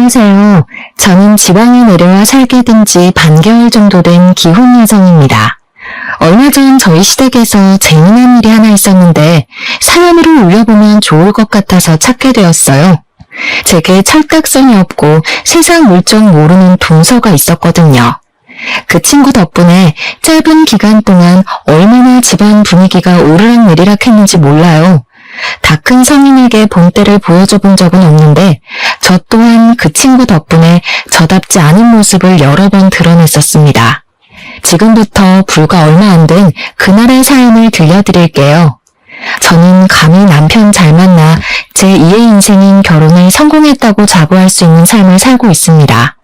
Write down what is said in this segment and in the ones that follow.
어서오세요. 저는 지방에 내려와 살게 된 지 반개월 정도 된 기혼 여성입니다. 얼마 전 저희 시댁에서 재미난 일이 하나 있었는데 사연으로 올려보면 좋을 것 같아서 찾게 되었어요. 제게 철딱선이 없고 세상 물정 모르는 동서가 있었거든요. 그 친구 덕분에 짧은 기간 동안 얼마나 집안 분위기가 오르락내리락 했는지 몰라요. 다 큰 성인에게 본때를 보여줘 본 적은 없는데 저 또한 그 친구 덕분에 저답지 않은 모습을 여러 번 드러냈었습니다. 지금부터 불과 얼마 안 된 그날의 사연을 들려드릴게요. 저는 감히 남편 잘 만나 제2의 인생인 결혼을 성공했다고 자부할 수 있는 삶을 살고 있습니다.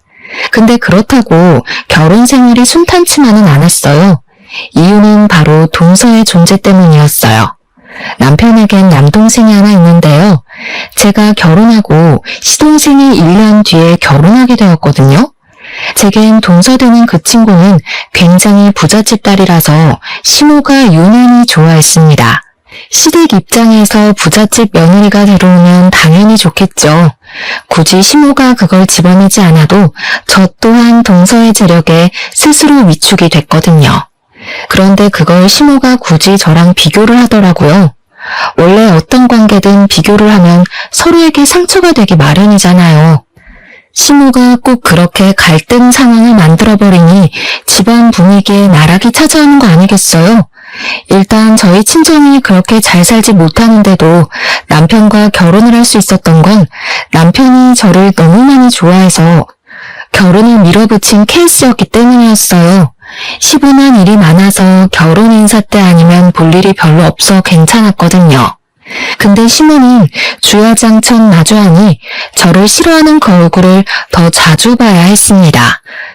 근데 그렇다고 결혼 생활이 순탄치만은 않았어요. 이유는 바로 동서의 존재 때문이었어요. 남편에겐 남동생이 하나 있는데요. 제가 결혼하고 시동생이 1년 뒤에 결혼하게 되었거든요. 제겐 동서되는 그 친구는 굉장히 부잣집 딸이라서 시모가 유난히 좋아했습니다. 시댁 입장에서 부잣집 며느리가 들어오면 당연히 좋겠죠. 굳이 시모가 그걸 집어내지 않아도 저 또한 동서의 재력에 스스로 위축이 됐거든요. 그런데 그걸 시모가 굳이 저랑 비교를 하더라고요. 원래 어떤 관계든 비교를 하면 서로에게 상처가 되기 마련이잖아요. 시모가 꼭 그렇게 갈등 상황을 만들어버리니 집안 분위기에 나락이 찾아오는 거 아니겠어요? 일단 저희 친정이 그렇게 잘 살지 못하는데도 남편과 결혼을 할 수 있었던 건 남편이 저를 너무 많이 좋아해서 결혼을 밀어붙인 케이스였기 때문이었어요. 시분한 일이 많아서 결혼 인사 때 아니면 볼 일이 별로 없어 괜찮았거든요. 근데 시모는 주야장천 마주하니 저를 싫어하는 그 얼굴을 더 자주 봐야 했습니다.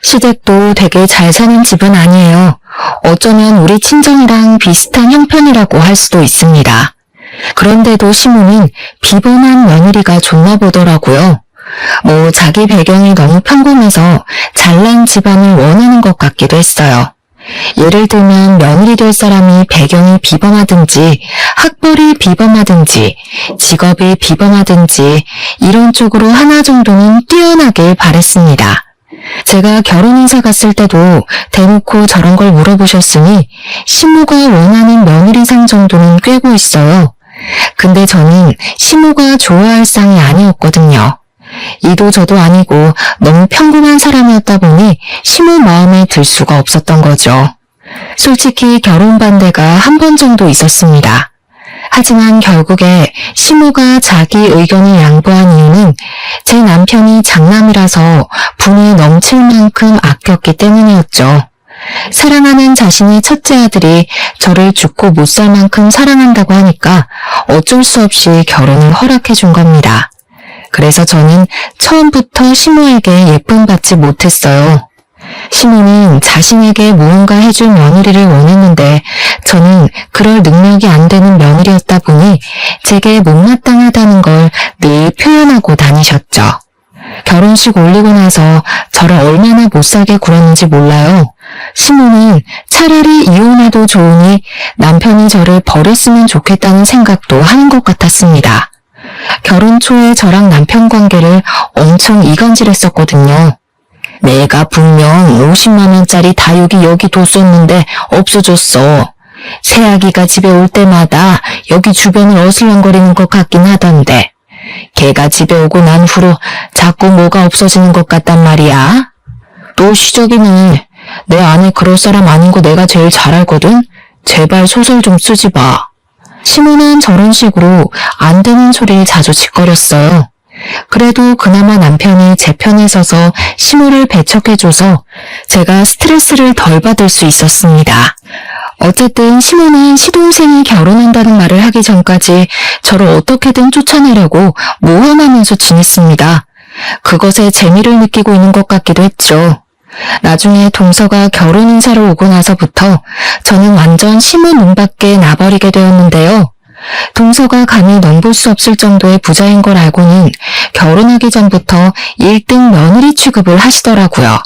시댁도 되게 잘 사는 집은 아니에요. 어쩌면 우리 친정이랑 비슷한 형편이라고 할 수도 있습니다. 그런데도 시모는 비범한 며느리가 좋나 보더라고요. 자기 배경이 너무 평범해서 잘난 집안을 원하는 것 같기도 했어요. 예를 들면 며느리 될 사람이 배경이 비범하든지 학벌이 비범하든지 직업이 비범하든지 이런 쪽으로 하나 정도는 뛰어나길 바랬습니다. 제가 결혼 인사 갔을 때도 대놓고 저런 걸 물어보셨으니 시모가 원하는 며느리상 정도는 꿰고 있어요. 근데 저는 시모가 좋아할 상이 아니었거든요. 이도 저도 아니고 너무 평범한 사람이었다 보니 시모 마음에 들 수가 없었던 거죠. 솔직히 결혼 반대가 한 번 정도 있었습니다. 하지만 결국에 시모가 자기 의견을 양보한 이유는 제 남편이 장남이라서 분이 넘칠 만큼 아꼈기 때문이었죠. 사랑하는 자신의 첫째 아들이 저를 죽고 못 살 만큼 사랑한다고 하니까 어쩔 수 없이 결혼을 허락해 준 겁니다. 그래서 저는 처음부터 시모에게 예쁨 받지 못했어요. 시모는 자신에게 무언가 해줄 며느리를 원했는데 저는 그럴 능력이 안 되는 며느리였다 보니 제게 못마땅하다는 걸 늘 표현하고 다니셨죠. 결혼식 올리고 나서 저를 얼마나 못살게 굴었는지 몰라요. 시모는 차라리 이혼해도 좋으니 남편이 저를 버렸으면 좋겠다는 생각도 하는 것 같았습니다. 결혼 초에 저랑 남편 관계를 엄청 이간질했었거든요. 내가 분명 50만 원짜리 다육이 여기 뒀었는데 없어졌어. 새아기가 집에 올 때마다 여기 주변을 어슬렁거리는 것 같긴 하던데 걔가 집에 오고 난 후로 자꾸 뭐가 없어지는 것 같단 말이야. 또 시적이네. 내 아내 그럴 사람 아닌 거 내가 제일 잘 알거든. 제발 소설 좀 쓰지 마. 시모는 저런 식으로 안 되는 소리를 자주 짓거렸어요. 그래도 그나마 남편이 제 편에 서서 시모를 배척해줘서 제가 스트레스를 덜 받을 수 있었습니다. 어쨌든 시모는 시동생이 결혼한다는 말을 하기 전까지 저를 어떻게든 쫓아내려고 모험하면서 지냈습니다. 그것에 재미를 느끼고 있는 것 같기도 했죠. 나중에 동서가 결혼 인사를 오고 나서부터 저는 완전 시모 눈밖에 나버리게 되었는데요. 동서가 감히 넘볼 수 없을 정도의 부자인 걸 알고는 결혼하기 전부터 1등 며느리 취급을 하시더라고요.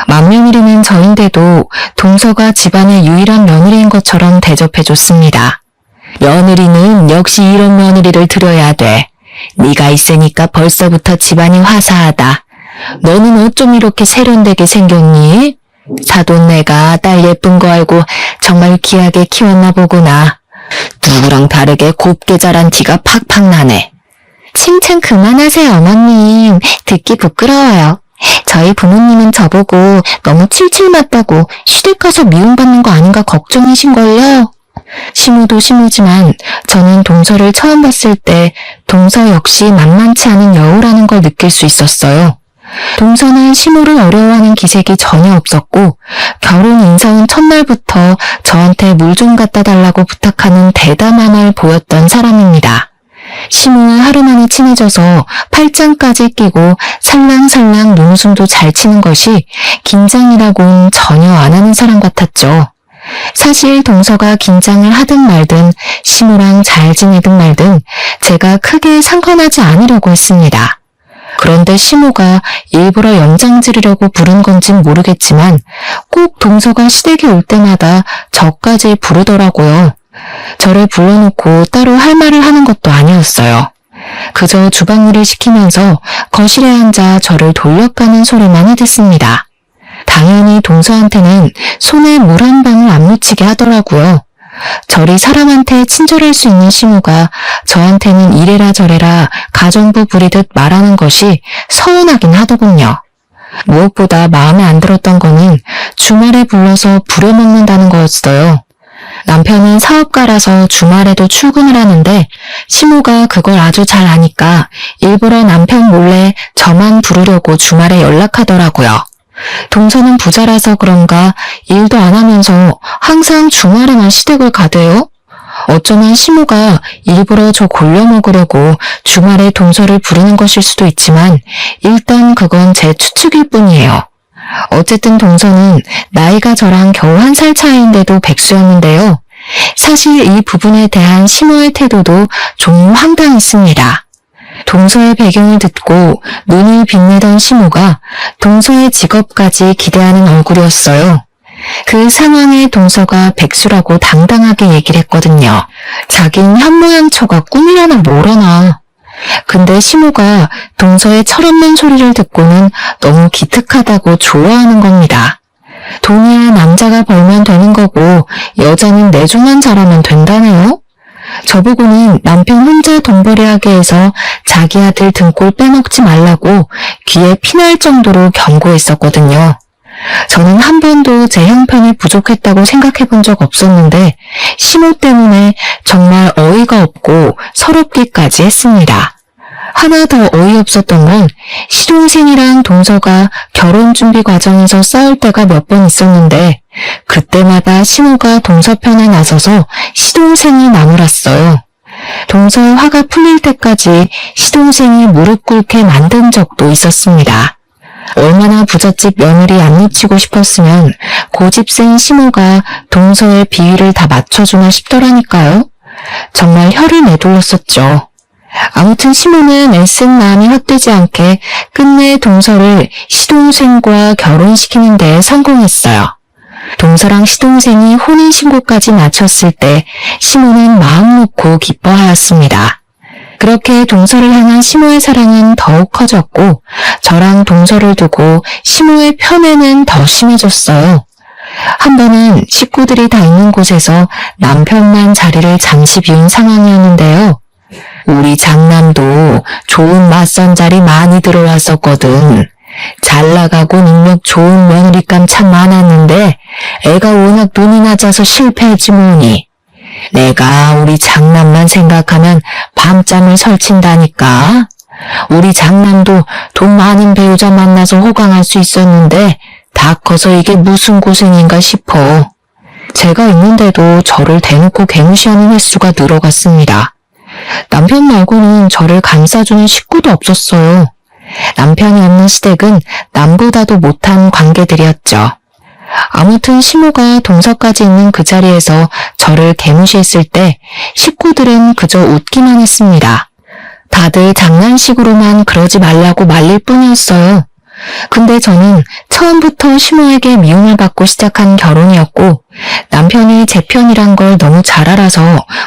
맏며느리는 저인데도 동서가 집안의 유일한 며느리인 것처럼 대접해줬습니다. 며느리는 역시 이런 며느리를 들여야 돼. 네가 있으니까 벌써부터 집안이 화사하다. 너는 어쩜 이렇게 세련되게 생겼니? 사돈네가 딸 예쁜 거 알고 정말 귀하게 키웠나 보구나. 누구랑 다르게 곱게 자란 티가 팍팍 나네. 칭찬 그만하세요, 어머님. 듣기 부끄러워요. 저희 부모님은 저보고 너무 칠칠 맞다고 시댁 가서 미움받는 거 아닌가 걱정이신걸요? 시무도 시무지만 저는 동서를 처음 봤을 때 동서 역시 만만치 않은 여우라는 걸 느낄 수 있었어요. 동서는 시무를 어려워하는 기색이 전혀 없었고 결혼 인사온 첫날부터 저한테 물 좀 갖다 달라고 부탁하는 대담함을 보였던 사람입니다. 시무와 하루 만에 친해져서 팔짱까지 끼고 살랑살랑 눈웃음도 잘 치는 것이 긴장이라고는 전혀 안 하는 사람 같았죠. 사실 동서가 긴장을 하든 말든 시무랑 잘 지내든 말든 제가 크게 상관하지 않으려고 했습니다. 그런데 시무가 일부러 연장 지르려고 부른 건진 모르겠지만 꼭 동서가 시댁에 올 때마다 저까지 부르더라고요. 저를 불러놓고 따로 할 말을 하는 것도 아니었어요. 그저 주방일을 시키면서 거실에 앉아 저를 돌려가는 소리만 해댔습니다. 당연히 동서한테는 손에 물 한 방울 안 묻히게 하더라고요. 저리 사람한테 친절할 수 있는 시무가 저한테는 이래라 저래라 가정부 부리듯 말하는 것이 서운하긴 하더군요. 무엇보다 마음에 안 들었던 거는 주말에 불러서 부려먹는다는 거였어요. 남편은 사업가라서 주말에도 출근을 하는데 시무가 그걸 아주 잘 아니까 일부러 남편 몰래 저만 부르려고 주말에 연락하더라고요. 동서는 부자라서 그런가 일도 안 하면서 항상 주말에만 시댁을 가대요. 어쩌면 시무가 일부러 저 골려 먹으려고 주말에 동서를 부르는 것일 수도 있지만 일단 그건 제 추측일 뿐이에요. 어쨌든 동서는 나이가 저랑 겨우 1살 차이인데도 백수였는데요. 사실 이 부분에 대한 시무의 태도도 좀 황당했습니다. 동서의 배경을 듣고 눈을 빛내던 시무가 동서의 직업까지 기대하는 얼굴이었어요. 그 상황에 동서가 백수라고 당당하게 얘기를 했거든요. 자긴 현모양처가 꿈이라나 뭐라나. 근데 시무가 동서의 철없는 소리를 듣고는 너무 기특하다고 좋아하는 겁니다. 돈이야 남자가 벌면 되는 거고 여자는 내조만 잘하면 된다네요. 저보고는 남편 혼자 돈벌이하게 해서 자기 아들 등골 빼먹지 말라고 귀에 피날 정도로 경고했었거든요. 저는 한 번도 제 형편이 부족했다고 생각해 본 적 없었는데 시무 때문에 정말 어이가 없고 서럽기까지 했습니다. 하나 더 어이없었던 건 시동생이랑 동서가 결혼 준비 과정에서 싸울 때가 몇 번 있었는데 그때마다 시무가 동서 편에 나서서 시동생이 나무랐어요. 동서의 화가 풀릴 때까지 시동생이 무릎 꿇게 만든 적도 있었습니다. 얼마나 부잣집 며느리 안 놓치고 싶었으면 고집센 시무가 동서의 비위를 다 맞춰주나 싶더라니까요. 정말 혀를 내둘렀었죠. 아무튼 시무는 애쓴 마음이 헛되지 않게 끝내 동서를 시동생과 결혼시키는 데 성공했어요. 동서랑 시동생이 혼인신고까지 마쳤을 때 시무는 마음 놓고 기뻐하였습니다. 그렇게 동서를 향한 시무의 사랑은 더욱 커졌고 저랑 동서를 두고 시무의 편애는 더 심해졌어요. 한 번은 식구들이 다 있는 곳에서 남편만 자리를 잠시 비운 상황이었는데요. 우리 장남도 좋은 맞선 자리 많이 들어왔었거든. 잘 나가고 능력 좋은 며느리감 참 많았는데 애가 워낙 눈이 낮아서 실패했지 뭐니. 내가 우리 장남만 생각하면 밤잠을 설친다니까. 우리 장남도 돈 많은 배우자 만나서 호강할 수 있었는데 다 커서 이게 무슨 고생인가 싶어. 제가 있는데도 저를 대놓고 개무시하는 횟수가 늘어갔습니다. 남편 말고는 저를 감싸주는 식구도 없었어요. 남편이 없는 시댁은 남보다도 못한 관계들이었죠. 아무튼 시무가 동서까지 있는 그 자리에서 저를 개무시했을 때 식구들은 그저 웃기만 했습니다. 다들 장난식으로만 그러지 말라고 말릴 뿐이었어요. 근데 저는 처음부터 시무에게 미움을 받고 시작한 결혼이었고 남편이 제 편이란 걸 너무 잘 알아서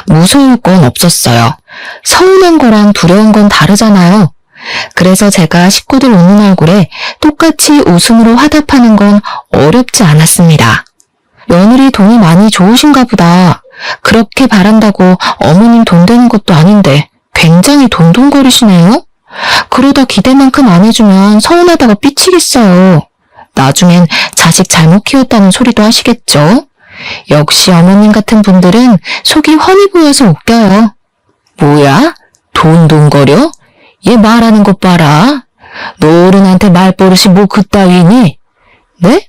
무서울 건 없었어요. 서운한 거랑 두려운 건 다르잖아요. 그래서 제가 식구들 웃는 얼굴에 똑같이 웃음으로 화답하는 건 어렵지 않았습니다. 며느리 돈이 많이 좋으신가 보다. 그렇게 바란다고 어머님 돈 되는 것도 아닌데 굉장히 돈돈거리시네요. 그러다 기대만큼 안 해주면 서운하다가 삐치겠어요. 나중엔 자식 잘못 키웠다는 소리도 하시겠죠? 역시 어머님 같은 분들은 속이 훤히 보여서 웃겨요. 뭐야? 돈돈거려? 얘 말하는 것 봐라. 너 어른한테 말버릇이 뭐 그따위니? 네?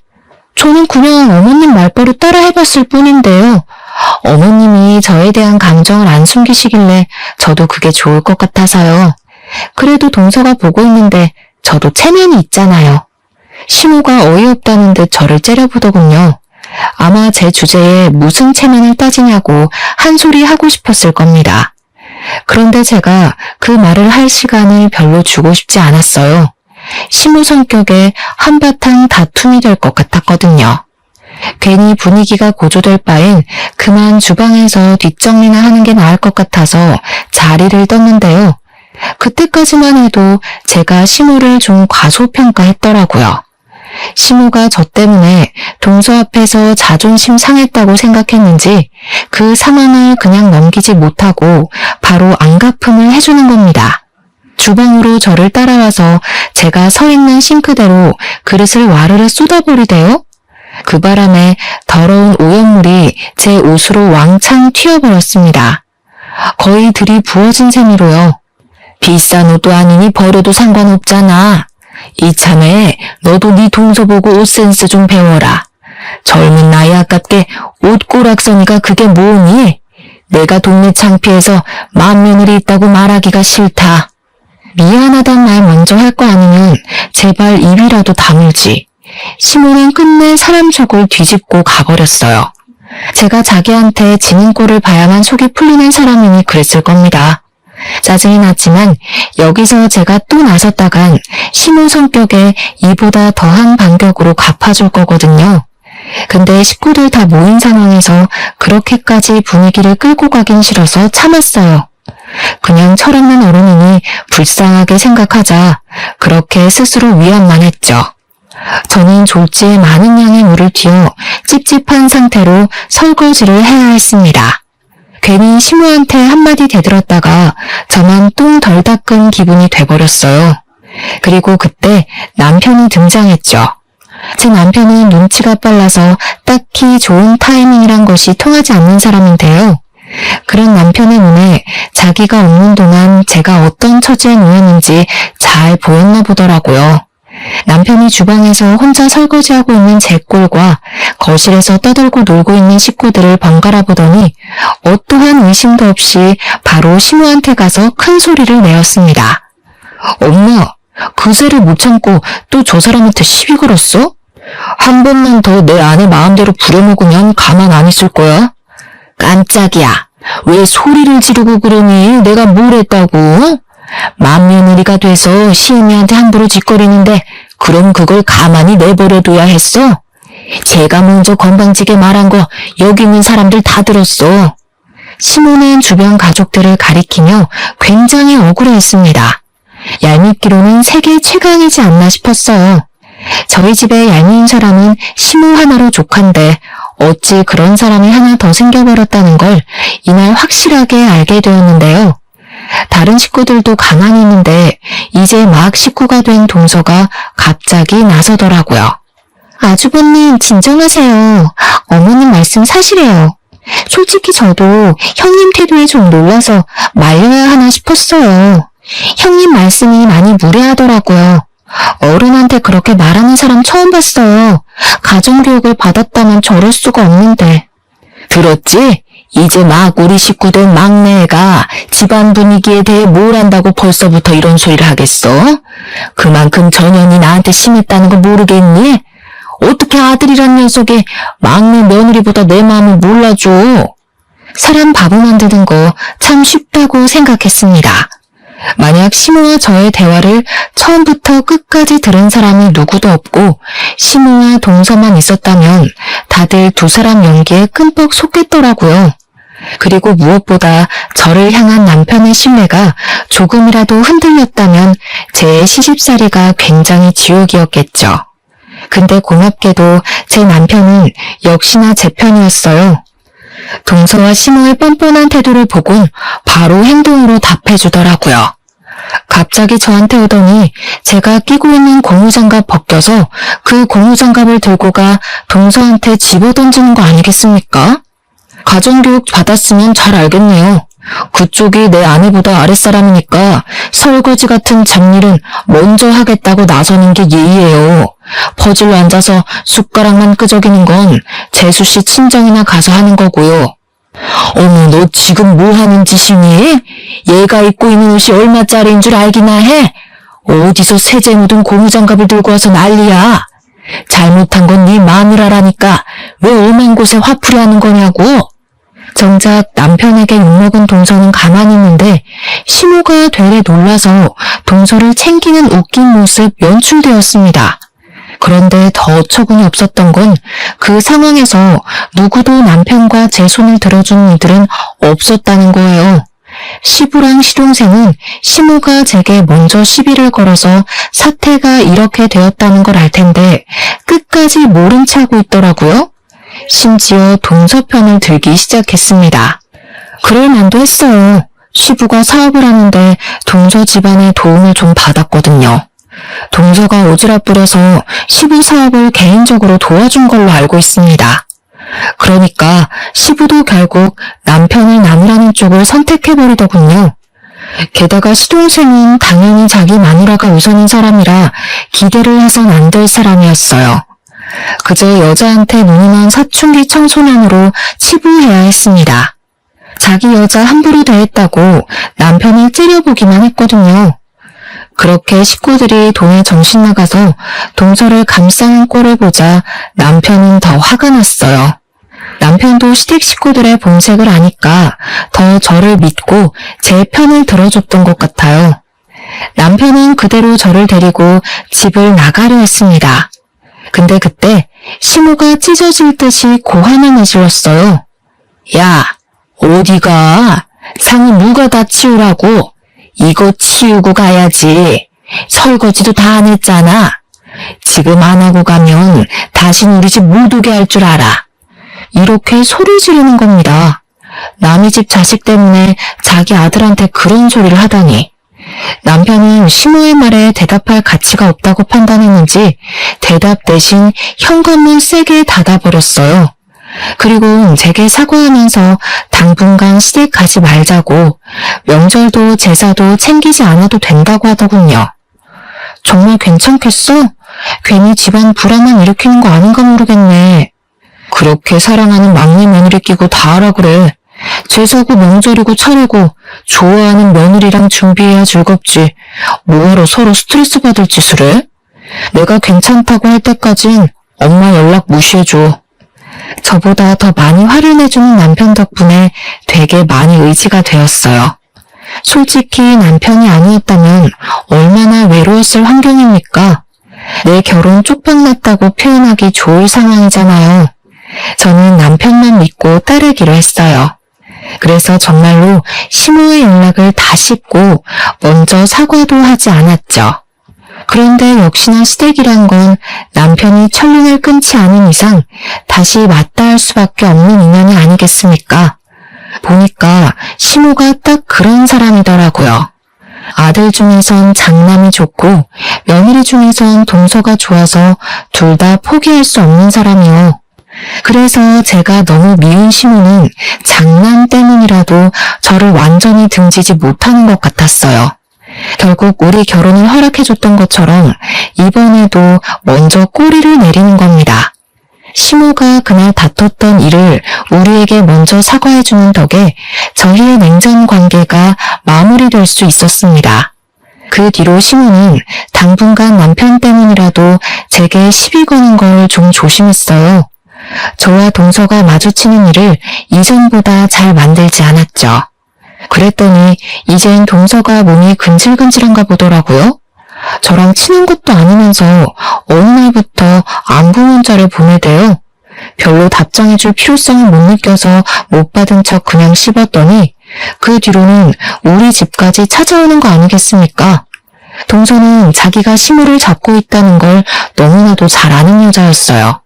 저는 그냥 어머님 말버릇 따라 해봤을 뿐인데요. 어머님이 저에 대한 감정을 안 숨기시길래 저도 그게 좋을 것 같아서요. 그래도 동서가 보고 있는데 저도 체면이 있잖아요. 시모가 어이없다는 듯 저를 째려보더군요. 아마 제 주제에 무슨 체면을 따지냐고 한 소리 하고 싶었을 겁니다. 그런데 제가 그 말을 할 시간을 별로 주고 싶지 않았어요. 시모 성격에 한바탕 다툼이 될 것 같았거든요. 괜히 분위기가 고조될 바엔 그만 주방에서 뒷정리나 하는 게 나을 것 같아서 자리를 떴는데요. 그때까지만 해도 제가 시모를 좀 과소평가했더라고요. 시모가 저 때문에 동서 앞에서 자존심 상했다고 생각했는지 그 상황을 그냥 넘기지 못하고 바로 안갚음을 해주는 겁니다. 주방으로 저를 따라와서 제가 서 있는 싱크대로 그릇을 와르르 쏟아버리대요. 그 바람에 더러운 오염물이 제 옷으로 왕창 튀어버렸습니다. 거의 들이부어진 셈이로요. 비싼 옷도 아니니 버려도 상관없잖아. 이참에 너도 네 동서 보고 옷 센스 좀 배워라. 젊은 나이 아깝게 옷 꼬락서니까 그게 뭐니? 내가 동네 창피해서 맏며느리 있다고 말하기가 싫다. 미안하단 말 먼저 할 거 아니면 제발 입이라도 다물지. 시모는 끝내 사람 속을 뒤집고 가버렸어요. 제가 자기한테 지는 꼴을 봐야만 속이 풀리는 사람이니 그랬을 겁니다. 짜증이 났지만 여기서 제가 또 나섰다간 시모 성격에 이보다 더한 반격으로 갚아줄 거거든요. 근데 식구들 다 모인 상황에서 그렇게까지 분위기를 끌고 가긴 싫어서 참았어요. 그냥 철없는 어른이니 불쌍하게 생각하자 그렇게 스스로 위안만 했죠. 저는 졸지에 많은 양의 물을 튀어 찝찝한 상태로 설거지를 해야 했습니다. 괜히 시모한테 한마디 대들었다가 저만 똥 덜 닦은 기분이 돼버렸어요. 그리고 그때 남편이 등장했죠. 제 남편은 눈치가 빨라서 딱히 좋은 타이밍이란 것이 통하지 않는 사람인데요. 그런 남편의 눈에 자기가 없는 동안 제가 어떤 처지에 놓였는지 잘 보였나 보더라고요. 남편이 주방에서 혼자 설거지하고 있는 제 꼴과 거실에서 떠들고 놀고 있는 식구들을 번갈아 보더니 어떠한 의심도 없이 바로 시모한테 가서 큰 소리를 내었습니다. 엄마, 그새를 못 참고 또 저 사람한테 시비 걸었어? 한 번만 더 내 아내 마음대로 부려먹으면 가만 안 있을 거야? 깜짝이야. 왜 소리를 지르고 그러니? 내가 뭘 했다고? 맏며느리가 돼서 시애미한테 함부로 짓거리는데 그럼 그걸 가만히 내버려둬야 했어? 제가 먼저 건방지게 말한 거 여기 있는 사람들 다 들었어. 시모는 주변 가족들을 가리키며 굉장히 억울해했습니다. 얄밉기로는 세계 최강이지 않나 싶었어요. 저희 집에 얄미운 사람은 시모 하나로 족한데 어찌 그런 사람이 하나 더 생겨버렸다는 걸 이날 확실하게 알게 되었는데요. 다른 식구들도 가만히 있는데 이제 막 식구가 된 동서가 갑자기 나서더라고요. 아주버님 진정하세요. 어머님 말씀 사실이에요. 솔직히 저도 형님 태도에 좀 놀라서 말려야 하나 싶었어요. 형님 말씀이 많이 무례하더라고요. 어른한테 그렇게 말하는 사람 처음 봤어요. 가정교육을 받았다면 저럴 수가 없는데. 들었지? 이제 막 우리 식구 된 막내가 집안 분위기에 대해 뭘 안다고 벌써부터 이런 소리를 하겠어? 그만큼 전연이 나한테 심했다는 거 모르겠니? 어떻게 아들이란 녀석이 막내 며느리보다 내 마음을 몰라줘? 사람 바보 만드는 거 참 쉽다고 생각했습니다. 만약 시모와 저의 대화를 처음부터 끝까지 들은 사람이 누구도 없고 시모와 동서만 있었다면 다들 두 사람 연기에 끔뻑 속겠더라고요. 그리고 무엇보다 저를 향한 남편의 신뢰가 조금이라도 흔들렸다면 제 시집살이가 굉장히 지옥이었겠죠. 근데 고맙게도 제 남편은 역시나 제 편이었어요. 동서와 시모의 뻔뻔한 태도를 보곤 바로 행동으로 답해주더라고요. 갑자기 저한테 오더니 제가 끼고 있는 고무장갑 벗겨서 그 고무장갑을 들고 가 동서한테 집어던지는 거 아니겠습니까? 가정교육 받았으면 잘 알겠네요. 그쪽이 내 아내보다 아랫사람이니까 설거지 같은 잡일은 먼저 하겠다고 나서는 게 예의예요. 퍼질러 앉아서 숟가락만 끄적이는 건 재수씨 친정이나 가서 하는 거고요. 어머, 너 지금 뭐 하는 짓이니? 얘가 입고 있는 옷이 얼마짜리인 줄 알기나 해? 어디서 세제 묻은 고무장갑을 들고 와서 난리야. 잘못한 건 네 마누라라니까 왜 오만 곳에 화풀이 하는 거냐고. 정작 남편에게 욕먹은 동서는 가만히 있는데 시모가 되레 놀라서 동서를 챙기는 웃긴 모습 연출되었습니다. 그런데 더 어처구니 없었던 건 그 상황에서 누구도 남편과 제 손을 들어준 이들은 없었다는 거예요. 시부랑 시동생은 시모가 제게 먼저 시비를 걸어서 사태가 이렇게 되었다는 걸 알 텐데 끝까지 모른 체 하고 있더라고요. 심지어 동서 편을 들기 시작했습니다. 그럴 만도 했어요. 시부가 사업을 하는데 동서 집안의 도움을 좀 받았거든요. 동서가 오지랖 부려서 시부 사업을 개인적으로 도와준 걸로 알고 있습니다. 그러니까 시부도 결국 남편을 나무라는 쪽을 선택해버리더군요. 게다가 시동생은 당연히 자기 마누라가 우선인 사람이라 기대를 해선 안 될 사람이었어요. 그저 여자한테 눈이 먼 사춘기 청소년으로 치부해야 했습니다. 자기 여자 함부로 대했다고 남편을 째려보기만 했거든요. 그렇게 식구들이 돈에 정신 나가서 동서를 감싸는 꼴을 보자 남편은 더 화가 났어요. 남편도 시댁 식구들의 본색을 아니까 더 저를 믿고 제 편을 들어줬던 것 같아요. 남편은 그대로 저를 데리고 집을 나가려 했습니다. 근데 그때 시모가 찢어질 듯이 고함을 내질렀어요. 야, 어디가? 상이 누가 다 치우라고? 이거 치우고 가야지. 설거지도 다 안 했잖아. 지금 안 하고 가면 다시 우리 집 못 오게 할 줄 알아. 이렇게 소리 지르는 겁니다. 남의 집 자식 때문에 자기 아들한테 그런 소리를 하다니. 남편은 시모의 말에 대답할 가치가 없다고 판단했는지 대답 대신 현관문 세게 닫아버렸어요. 그리고 제게 사과하면서 당분간 시댁 가지 말자고 명절도 제사도 챙기지 않아도 된다고 하더군요. 정말 괜찮겠어? 괜히 집안 불안만 일으키는 거 아닌가 모르겠네. 그렇게 사랑하는 막내 며느리 끼고 다 하라 그래. 제사고 명절이고 차례고 좋아하는 며느리랑 준비해야 즐겁지. 뭐하러 서로 스트레스 받을 짓을 해? 내가 괜찮다고 할 때까진 엄마 연락 무시해줘. 저보다 더 많이 화를 내주는 남편 덕분에 되게 많이 의지가 되었어요. 솔직히 남편이 아니었다면 얼마나 외로웠을 환경입니까? 내 결혼 쪽박났다고 표현하기 좋을 상황이잖아요. 저는 남편만 믿고 따르기로 했어요. 그래서 정말로 시모의 연락을 다 씹고 먼저 사과도 하지 않았죠. 그런데 역시나 시댁이란 건 남편이 천륜을 끊지 않은 이상 다시 맞닿을 수밖에 없는 인연이 아니겠습니까? 보니까 시모가 딱 그런 사람이더라고요. 아들 중에선 장남이 좋고 며느리 중에선 동서가 좋아서 둘 다 포기할 수 없는 사람이요. 그래서 제가 너무 미운 시모는 장남 때문이라도 저를 완전히 등지지 못하는 것 같았어요. 결국 우리 결혼을 허락해줬던 것처럼 이번에도 먼저 꼬리를 내리는 겁니다. 시모가 그날 다퉜던 일을 우리에게 먼저 사과해주는 덕에 저희의 냉전 관계가 마무리될 수 있었습니다. 그 뒤로 시모는 당분간 남편 때문이라도 제게 시비 거는 걸 좀 조심했어요. 저와 동서가 마주치는 일을 이전보다 잘 만들지 않았죠. 그랬더니 이젠 동서가 몸이 근질근질한가 보더라고요. 저랑 친한 것도 아니면서 어느 날부터 안부 문자를 보내대요. 별로 답장해줄 필요성을 못 느껴서 못 받은 척 그냥 씹었더니 그 뒤로는 우리 집까지 찾아오는 거 아니겠습니까? 동서는 자기가 시모를 잡고 있다는 걸 너무나도 잘 아는 여자였어요.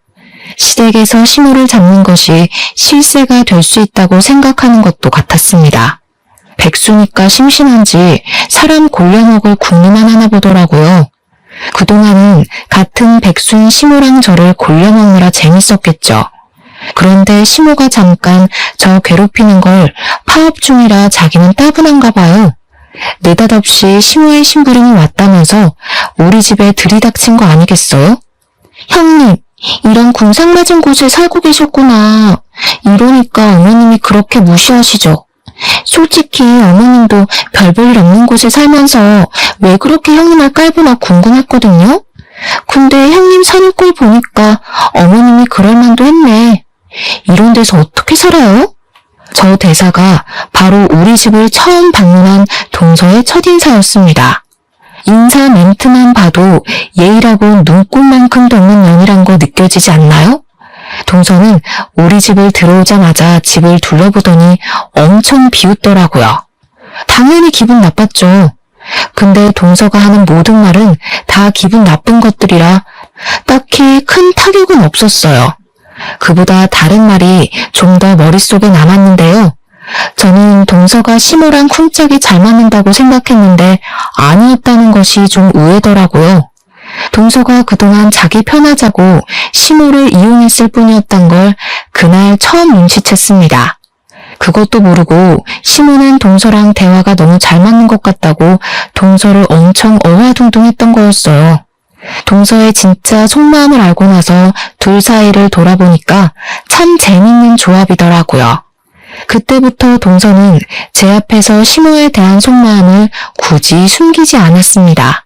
시댁에서 시모를 잡는 것이 실세가 될 수 있다고 생각하는 것도 같았습니다. 백수니까 심심한지 사람 골려먹을 궁리만 하나 보더라고요. 그동안은 같은 백수인 시모랑 저를 골려먹느라 재밌었겠죠. 그런데 시모가 잠깐 저 괴롭히는 걸 파업 중이라 자기는 따분한가 봐요. 느닷없이 시모의 심부름이 왔다면서 우리 집에 들이닥친 거 아니겠어요? 형님, 이런 궁상맞은 곳에 살고 계셨구나. 이러니까 어머님이 그렇게 무시하시죠. 솔직히 어머님도 별 볼 일 없는 곳에 살면서 왜 그렇게 형님을 깔보나 궁금했거든요. 근데 형님 사는 꼴 보니까 어머님이 그럴 만도 했네. 이런 데서 어떻게 살아요? 저 대사가 바로 우리 집을 처음 방문한 동서의 첫인사였습니다. 인사 멘트만 봐도 예의라고 눈꼽만큼도 없는 년이란 거 느껴지지 않나요? 동서는 우리 집을 들어오자마자 집을 둘러보더니 엄청 비웃더라고요. 당연히 기분 나빴죠. 근데 동서가 하는 모든 말은 다 기분 나쁜 것들이라 딱히 큰 타격은 없었어요. 그보다 다른 말이 좀 더 머릿속에 남았는데요. 저는 동서가 시모랑 쿵짝이 잘 맞는다고 생각했는데 아니었다는 것이 좀 의외더라고요. 동서가 그동안 자기 편하자고 시모를 이용했을 뿐이었던 걸 그날 처음 눈치챘습니다. 그것도 모르고 시모는 동서랑 대화가 너무 잘 맞는 것 같다고 동서를 엄청 어화둥둥했던 거였어요. 동서의 진짜 속마음을 알고 나서 둘 사이를 돌아보니까 참 재밌는 조합이더라고요. 그때부터 동서는 제 앞에서 시모에 대한 속마음을 굳이 숨기지 않았습니다.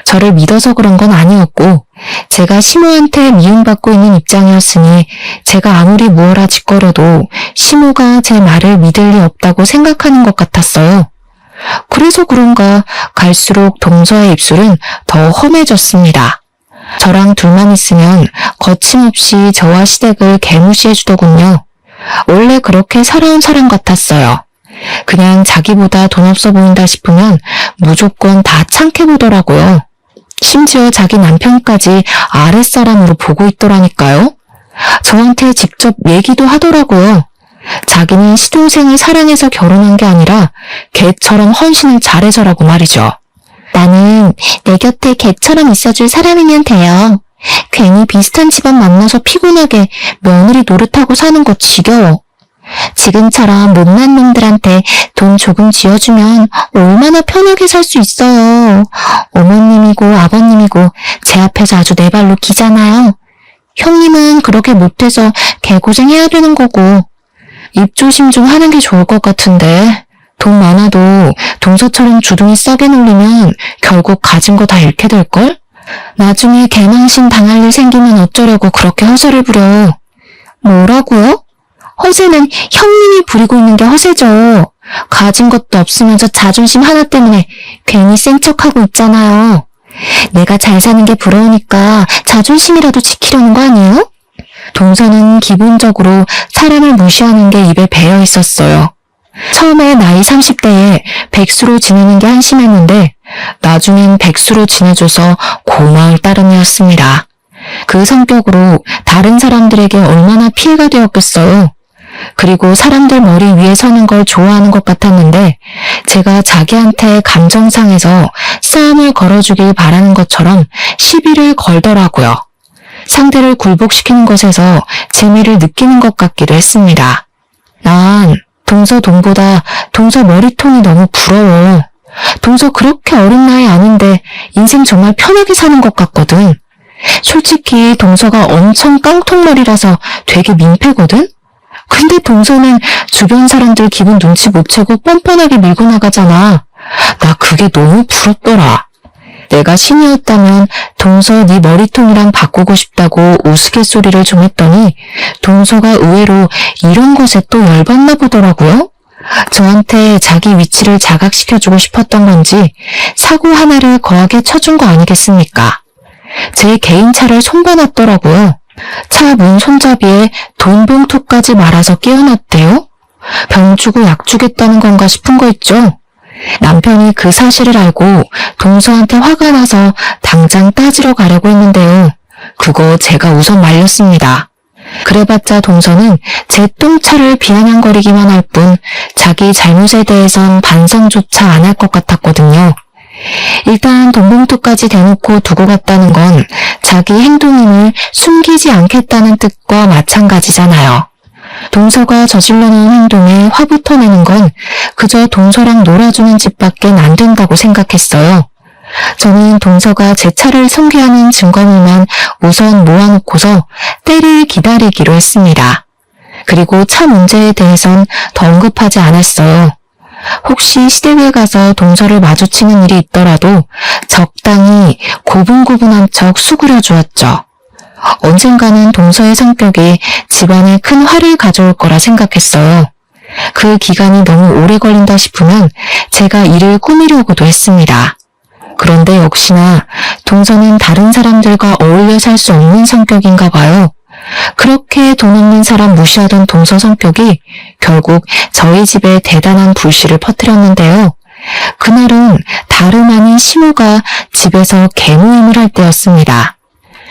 저를 믿어서 그런 건 아니었고 제가 시모한테 미움받고 있는 입장이었으니 제가 아무리 무어라 짓거려도 시모가 제 말을 믿을 리 없다고 생각하는 것 같았어요. 그래서 그런가 갈수록 동서의 입술은 더 험해졌습니다. 저랑 둘만 있으면 거침없이 저와 시댁을 개무시해주더군요. 원래 그렇게 살아온 사람 같았어요. 그냥 자기보다 돈 없어 보인다 싶으면 무조건 다 창해 보더라고요. 심지어 자기 남편까지 아랫사람으로 보고 있더라니까요. 저한테 직접 얘기도 하더라고요. 자기는 시동생을 사랑해서 결혼한 게 아니라 개처럼 헌신을 잘해서라고 말이죠. 나는 내 곁에 개처럼 있어줄 사람이면 돼요. 괜히 비슷한 집안 만나서 피곤하게 며느리 노릇하고 사는 거 지겨워. 지금처럼 못난 놈들한테 돈 조금 쥐어주면 얼마나 편하게 살 수 있어요. 어머님이고 아버님이고 제 앞에서 아주 내 발로 기잖아요. 형님은 그렇게 못해서 개고생해야 되는 거고. 입조심 좀 하는 게 좋을 것 같은데 돈 많아도 동서처럼 주둥이 싸게 놀리면 결국 가진 거 다 잃게 될걸? 나중에 개망신 당할 일 생기면 어쩌려고 그렇게 허세를 부려. 뭐라고요? 허세는 형님이 부리고 있는 게 허세죠. 가진 것도 없으면서 자존심 하나 때문에 괜히 센 척하고 있잖아요. 내가 잘 사는 게 부러우니까 자존심이라도 지키려는 거 아니에요? 동서는 기본적으로 사람을 무시하는 게 입에 배어 있었어요. 처음에 나이 30대에 백수로 지내는 게 한심했는데 나중엔 백수로 지내줘서 고마울 따름이었습니다. 그 성격으로 다른 사람들에게 얼마나 피해가 되었겠어요. 그리고 사람들 머리 위에 서는 걸 좋아하는 것 같았는데 제가 자기한테 감정상해서 싸움을 걸어주길 바라는 것처럼 시비를 걸더라고요. 상대를 굴복시키는 것에서 재미를 느끼는 것 같기도 했습니다. 난 동서 돈보다 동서 머리통이 너무 부러워. 동서 그렇게 어린 나이 아닌데 인생 정말 편하게 사는 것 같거든. 솔직히 동서가 엄청 깡통머리라서 되게 민폐거든? 근데 동서는 주변 사람들 기분 눈치 못 채고 뻔뻔하게 밀고 나가잖아. 나 그게 너무 부럽더라. 내가 신이었다면 동서 네 머리통이랑 바꾸고 싶다고 우스갯소리를 좀 했더니 동서가 의외로 이런 것에 또 열받나 보더라고요. 저한테 자기 위치를 자각시켜주고 싶었던 건지 사고 하나를 거하게 쳐준 거 아니겠습니까? 제 개인차를 손봐놨더라고요. 차 문 손잡이에 돈 봉투까지 말아서 끼워놨대요? 병 주고 약 주겠다는 건가 싶은 거 있죠? 남편이 그 사실을 알고 동서한테 화가 나서 당장 따지러 가려고 했는데요. 그거 제가 우선 말렸습니다. 그래봤자 동서는 제 똥차를 비아냥거리기만 할 뿐 자기 잘못에 대해선 반성조차 안 할 것 같았거든요. 일단 돈 봉투까지 대놓고 두고 갔다는 건 자기 행동임을 숨기지 않겠다는 뜻과 마찬가지잖아요. 동서가 저질러 놓은 행동에 화부터 내는 건 그저 동서랑 놀아주는 집밖엔 안 된다고 생각했어요. 저는 동서가 제 차를 손괴하는 증거물만 우선 모아놓고서 때를 기다리기로 했습니다. 그리고 차 문제에 대해선 더 언급하지 않았어요. 혹시 시댁에 가서 동서를 마주치는 일이 있더라도 적당히 고분고분한 척 수그려 주었죠. 언젠가는 동서의 성격이 집안에 큰 화를 가져올 거라 생각했어요. 그 기간이 너무 오래 걸린다 싶으면 제가 일을 꾸미려고도 했습니다. 그런데 역시나 동서는 다른 사람들과 어울려 살 수 없는 성격인가 봐요. 그렇게 돈 없는 사람 무시하던 동서 성격이 결국 저희 집에 대단한 불씨를 퍼뜨렸는데요. 그날은 다름 아닌 시모가 집에서 개모임을 할 때였습니다.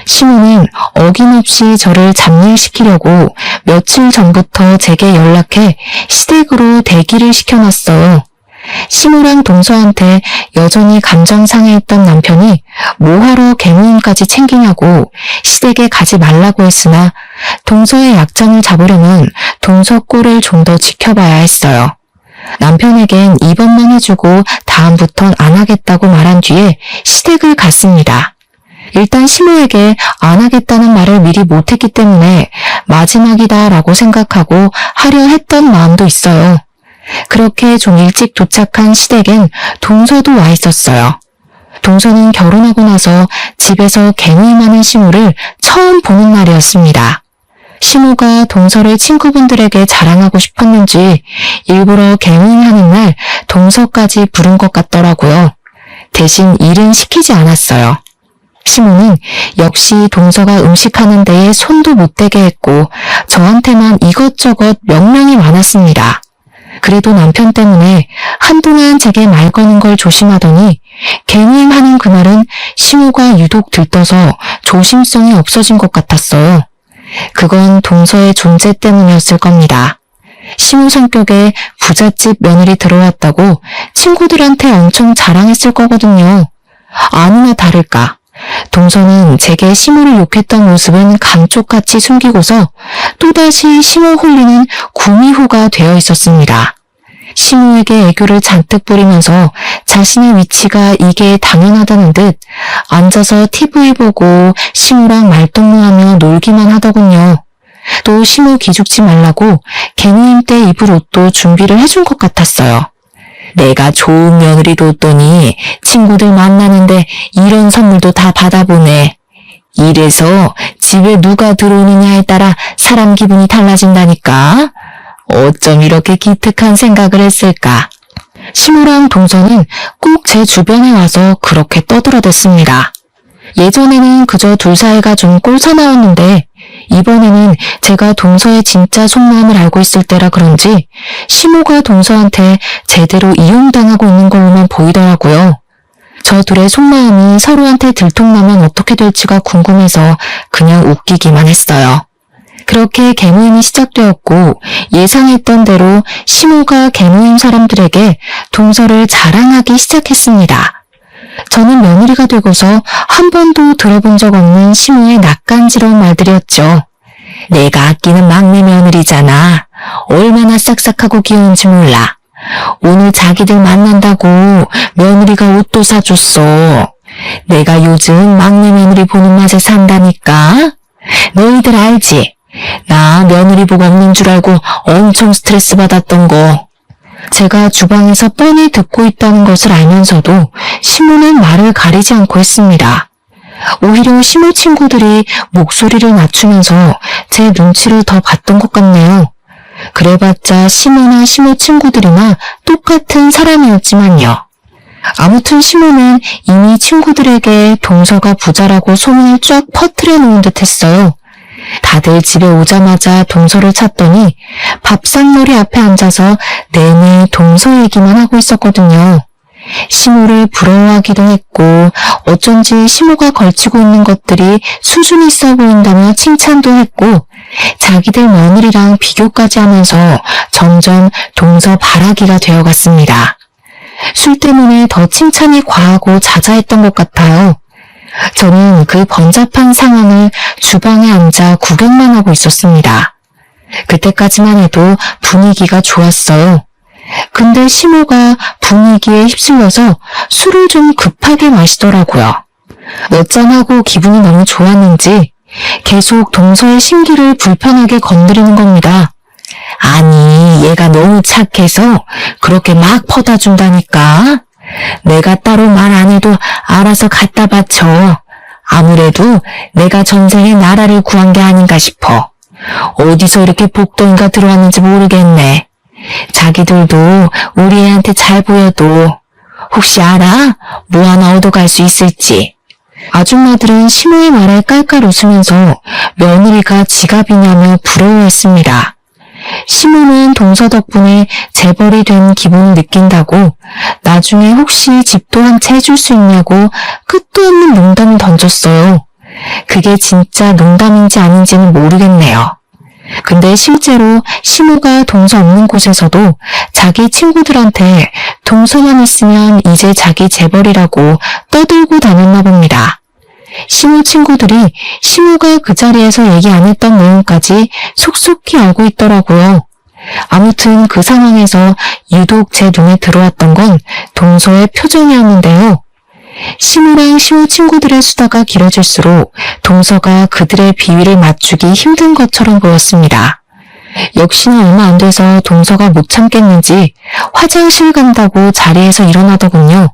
시모는 어김없이 저를 잡일시키려고 며칠 전부터 제게 연락해 시댁으로 대기를 시켜놨어요. 시모랑 동서한테 여전히 감정 상해있던 남편이 뭐하러 개모임까지 챙기냐고 시댁에 가지 말라고 했으나 동서의 약점을 잡으려면 동서 꼴을 좀 더 지켜봐야 했어요. 남편에겐 이번만 해주고 다음부턴 안 하겠다고 말한 뒤에 시댁을 갔습니다. 일단 시모에게 안 하겠다는 말을 미리 못했기 때문에 마지막이다라고 생각하고 하려 했던 마음도 있어요. 그렇게 좀 일찍 도착한 시댁엔 동서도 와 있었어요. 동서는 결혼하고 나서 집에서 개모임하는 시모를 처음 보는 날이었습니다. 시모가 동서를 친구분들에게 자랑하고 싶었는지 일부러 개모임하는 날 동서까지 부른 것 같더라고요. 대신 일은 시키지 않았어요. 시모는 역시 동서가 음식하는 데에 손도 못 대게 했고 저한테만 이것저것 명령이 많았습니다. 그래도 남편 때문에 한동안 제게 말 거는 걸 조심하더니 개모임하는 그날은 시모가 유독 들떠서 조심성이 없어진 것 같았어요. 그건 동서의 존재 때문이었을 겁니다. 시모 성격에 부잣집 며느리 들어왔다고 친구들한테 엄청 자랑했을 거거든요. 아니나 다를까. 동서는 제게 시모를 욕했던 모습은 감쪽같이 숨기고서 또다시 시모 홀리는 구미호가 되어 있었습니다. 시모에게 애교를 잔뜩 부리면서 자신의 위치가 이게 당연하다는 듯 앉아서 TV 보고 시모랑 말동무하며 놀기만 하더군요. 또 시모 기죽지 말라고 개모임 때 입을 옷도 준비를 해준 것 같았어요. 내가 좋은 며느리 뒀더니 친구들 만나는데 이런 선물도 다 받아보네. 이래서 집에 누가 들어오느냐에 따라 사람 기분이 달라진다니까. 어쩜 이렇게 기특한 생각을 했을까. 시모랑 동서는 꼭 제 주변에 와서 그렇게 떠들어댔습니다. 예전에는 그저 둘 사이가 좀 꼴사나웠는데 이번에는 제가 동서의 진짜 속마음을 알고 있을 때라 그런지 시모가 동서한테 제대로 이용당하고 있는 걸로만 보이더라고요. 저 둘의 속마음이 서로한테 들통나면 어떻게 될지가 궁금해서 그냥 웃기기만 했어요. 그렇게 개모임이 시작되었고 예상했던 대로 시모가 개모임 사람들에게 동서를 자랑하기 시작했습니다. 저는 며느리가 되고서 한 번도 들어본 적 없는 시모의 낯간지러운 말들이었죠. 내가 아끼는 막내 며느리잖아. 얼마나 싹싹하고 귀여운지 몰라. 오늘 자기들 만난다고 며느리가 옷도 사줬어. 내가 요즘 막내 며느리 보는 맛에 산다니까. 너희들 알지? 나 며느리 복 없는 줄 알고 엄청 스트레스 받았던 거. 제가 주방에서 뻔히 듣고 있다는 것을 알면서도 시모는 말을 가리지 않고 했습니다. 오히려 시모 친구들이 목소리를 낮추면서 제 눈치를 더 봤던 것 같네요. 그래봤자 시모나 시모 친구들이나 똑같은 사람이었지만요. 아무튼 시모는 이미 친구들에게 동서가 부자라고 소문을 쫙 퍼뜨려 놓은 듯 했어요. 다들 집에 오자마자 동서를 찾더니 밥상머리 앞에 앉아서 내내 동서 얘기만 하고 있었거든요. 시모를 부러워하기도 했고 어쩐지 시모가 걸치고 있는 것들이 수준 있어 보인다며 칭찬도 했고 자기들 며느리랑 비교까지 하면서 점점 동서 바라기가 되어갔습니다. 술 때문에 더 칭찬이 과하고 자자했던 것 같아요. 저는 그 번잡한 상황을 주방에 앉아 구경만 하고 있었습니다. 그때까지만 해도 분위기가 좋았어요. 근데 시모가 분위기에 휩쓸려서 술을 좀 급하게 마시더라고요. 몇 잔하고 기분이 너무 좋았는지 계속 동서의 심기를 불편하게 건드리는 겁니다. 아니, 얘가 너무 착해서 그렇게 막 퍼다 준다니까. 내가 따로 말 안 해도 알아서 갖다 바쳐. 아무래도 내가 전생에 나라를 구한 게 아닌가 싶어. 어디서 이렇게 복덩이가 들어왔는지 모르겠네. 자기들도 우리 애한테 잘 보여도 혹시 알아? 뭐 하나 얻어갈 수 있을지. 아줌마들은 시모의 말에 깔깔 웃으면서 며느리가 지갑이냐며 부러워했습니다. 시모는 동서 덕분에 재벌이 된 기분을 느낀다고 나중에 혹시 집도 한 채 해줄 수 있냐고 끝도 없는 농담을 던졌어요. 그게 진짜 농담인지 아닌지는 모르겠네요. 근데 실제로 시모가 동서 없는 곳에서도 자기 친구들한테 동서만 있으면 이제 자기 재벌이라고 떠들고 다녔나 봅니다. 시모 친구들이 시모가 그 자리에서 얘기 안 했던 내용까지 속속히 알고 있더라고요. 아무튼 그 상황에서 유독 제 눈에 들어왔던 건 동서의 표정이었는데요. 시모랑 시모 친구들의 수다가 길어질수록 동서가 그들의 비위를 맞추기 힘든 것처럼 보였습니다. 역시나 얼마 안 돼서 동서가 못 참겠는지 화장실 간다고 자리에서 일어나더군요.